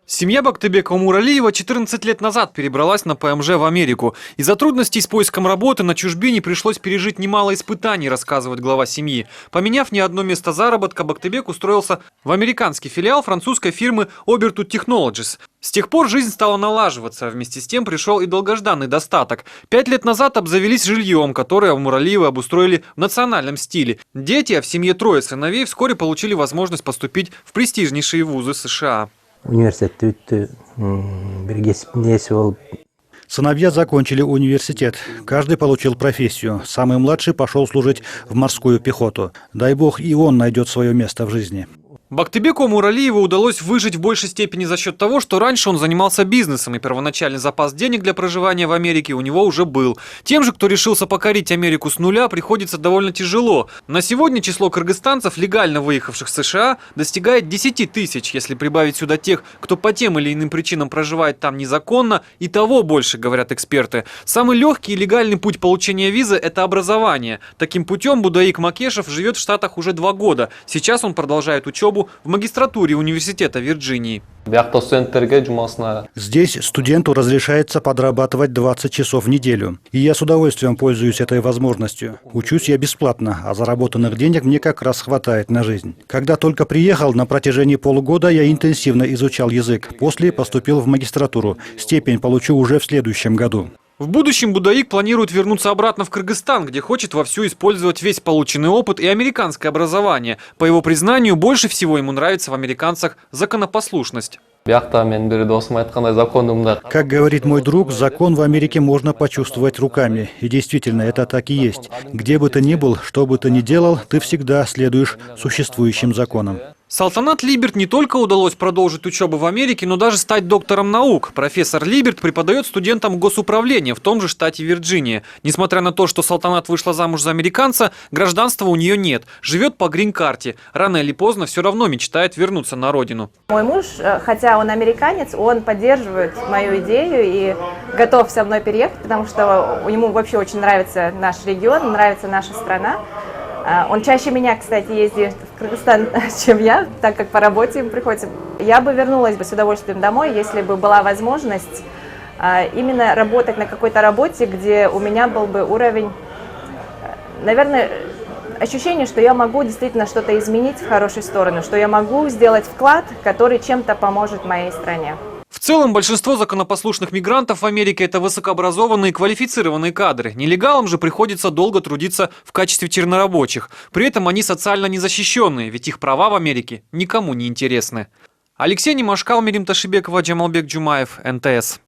Семья Бактыбека Умуралиева 14 лет назад перебралась на ПМЖ в Америку. Из-за трудностей с поиском работы на чужбине пришлось пережить немало испытаний, рассказывает глава семьи. Поменяв не одно место заработка, Бактыбек устроился в американский филиал французской фирмы Obertut Technologies. С тех пор жизнь стала налаживаться, а вместе с тем пришел и долгожданный достаток. 5 лет назад обзавелись жильем, которое Умуралиевы обустроили в национальном стиле. Дети, а в семье трое сыновей, вскоре получили возможность поступить в престижнейшие вузы США. Сыновья закончили университет. Каждый получил профессию. Самый младший пошел служить в морскую пехоту. Дай бог, и он найдет свое место в жизни. Бактыбеку Умуралиеву удалось выжить в большей степени за счет того, что раньше он занимался бизнесом, и первоначальный запас денег для проживания в Америке у него уже был. Тем же, кто решился покорить Америку с нуля, приходится довольно тяжело. На сегодня число кыргызстанцев, легально выехавших в США, достигает 10 тысяч. Если прибавить сюда тех, кто по тем или иным причинам проживает там незаконно, и того больше, говорят эксперты. Самый легкий и легальный путь получения визы – это образование. Таким путем Будаик Макешев живет в Штатах уже 2 года. Сейчас он продолжает учебу в магистратуре университета Вирджинии. Здесь студенту разрешается подрабатывать 20 часов в неделю. И я с удовольствием пользуюсь этой возможностью. Учусь я бесплатно, а заработанных денег мне как раз хватает на жизнь. Когда только приехал, на протяжении полугода я интенсивно изучал язык. После поступил в магистратуру. Степень получу уже в следующем году. В будущем Будаик планирует вернуться обратно в Кыргызстан, где хочет вовсю использовать весь полученный опыт и американское образование. По его признанию, больше всего ему нравится в американцах законопослушность. Как говорит мой друг, закон в Америке можно почувствовать руками. И действительно, это так и есть. Где бы ты ни был, что бы ты ни делал, ты всегда следуешь существующим законам. Салтанат Либерт не только удалось продолжить учебу в Америке, но даже стать доктором наук. Профессор Либерт преподает студентам госуправления в том же штате Вирджиния. Несмотря на то, что Салтанат вышла замуж за американца, гражданства у нее нет. Живет по грин-карте. Рано или поздно все равно мечтает вернуться на родину. Мой муж, хотя он американец, он поддерживает мою идею и готов со мной переехать, потому что ему вообще очень нравится наш регион, нравится наша страна. Он чаще меня, кстати, ездит в Кыргызстан, чем я, так как по работе им приходится. Я бы вернулась бы с удовольствием домой, если бы была возможность именно работать на какой-то работе, где у меня был бы уровень, наверное, ощущение, что я могу действительно что-то изменить в хорошую сторону, что я могу сделать вклад, который чем-то поможет моей стране. В целом, большинство законопослушных мигрантов в Америке – это высокообразованные и квалифицированные кадры. Нелегалам же приходится долго трудиться в качестве чернорабочих. При этом они социально незащищенные, ведь их права в Америке никому не интересны. Алексей Немашкал, Мирим Ташибекова, Джамалбек Джумаев, НТС.